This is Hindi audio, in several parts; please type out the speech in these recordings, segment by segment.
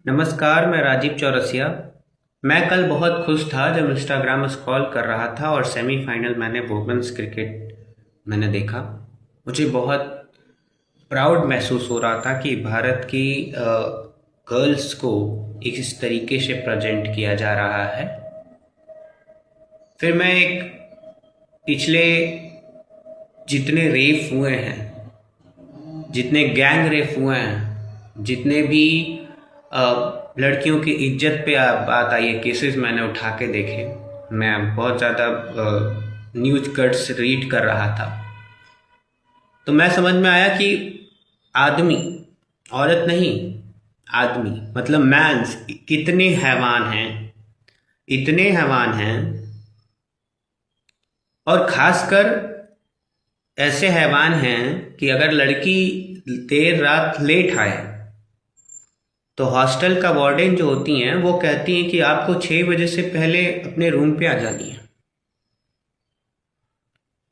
नमस्कार, मैं राजीव चौरसिया। मैं कल बहुत खुश था जब इंस्टाग्राम स्क्रॉल कर रहा था और सेमीफाइनल मैंने वुमेन्स क्रिकेट मैंने देखा। मुझे बहुत प्राउड महसूस हो रहा था कि भारत की गर्ल्स को इस तरीके से प्रेजेंट किया जा रहा है। फिर मैं एक पिछले जितने रेप हुए हैं, जितने गैंग रेप हुए हैं, जितने भी लड़कियों की इज्जत पे बात आई है, केसेस मैंने उठा के देखे। मैं बहुत ज़्यादा न्यूज कट्स रीड कर रहा था, तो मैं समझ में आया कि आदमी, औरत नहीं, आदमी मतलब मैंस कितने हैवान हैं, इतने हैवान हैं। और खासकर ऐसे हैवान हैं कि अगर लड़की देर रात लेट आए तो हॉस्टल का वार्डन जो होती हैं वो कहती हैं कि आपको 6 बजे से पहले अपने रूम पे आ जानी है।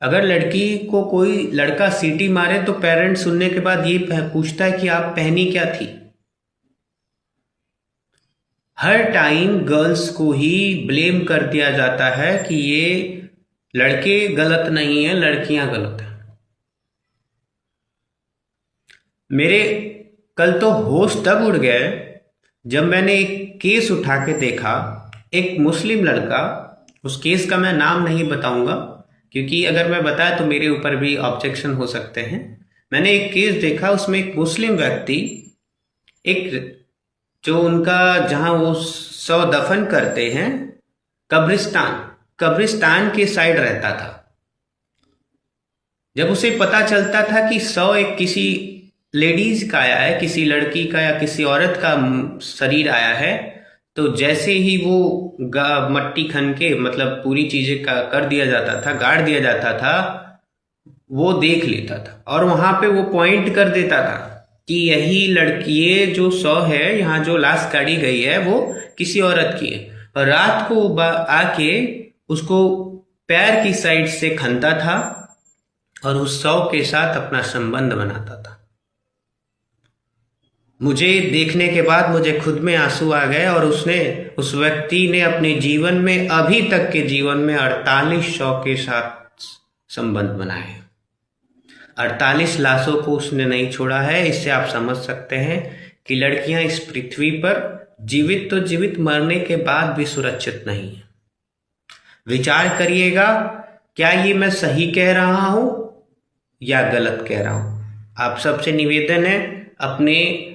अगर लड़की को कोई लड़का सीटी मारे तो पेरेंट्स सुनने के बाद ये पूछता है कि आप पहनी क्या थी। हर टाइम गर्ल्स को ही ब्लेम कर दिया जाता है कि ये लड़के गलत नहीं है, लड़कियां गलत हैं। मेरे कल तो होश तब उड़ गए जब मैंने एक केस उठा के देखा। एक मुस्लिम लड़का, उस केस का मैं नाम नहीं बताऊंगा क्योंकि अगर मैं बताया तो मेरे ऊपर भी ऑब्जेक्शन हो सकते हैं। मैंने एक केस देखा, उसमें एक मुस्लिम व्यक्ति, एक जो उनका जहां वो शव दफन करते हैं, कब्रिस्तान कब्रिस्तान के साइड रहता था। जब उसे पता चलता था कि शव एक किसी लेडीज का आया है, किसी लड़की का या किसी औरत का शरीर आया है, तो जैसे ही वो मट्टी खन के मतलब पूरी चीजें का कर दिया जाता था, गाड़ दिया जाता था, वो देख लेता था और वहां पे वो पॉइंट कर देता था कि यही लड़की, ये जो शव है, यहाँ जो लाश गाड़ी गई है वो किसी औरत की है। और रात को आके उसको पैर की साइड से खनता था और उस शव के साथ अपना संबंध बनाता था। मुझे देखने के बाद मुझे खुद में आंसू आ गए और उस व्यक्ति ने अपने जीवन में, अभी तक के जीवन में 48 शव के साथ संबंध बनाए। 48 लाशों को उसने नहीं छोड़ा है। इससे आप समझ सकते हैं कि लड़कियां इस पृथ्वी पर जीवित तो जीवित, मरने के बाद भी सुरक्षित नहीं है। विचार करिएगा, क्या ये मैं सही कह रहा हूं या गलत कह रहा हूं। आप सबसे निवेदन है, अपने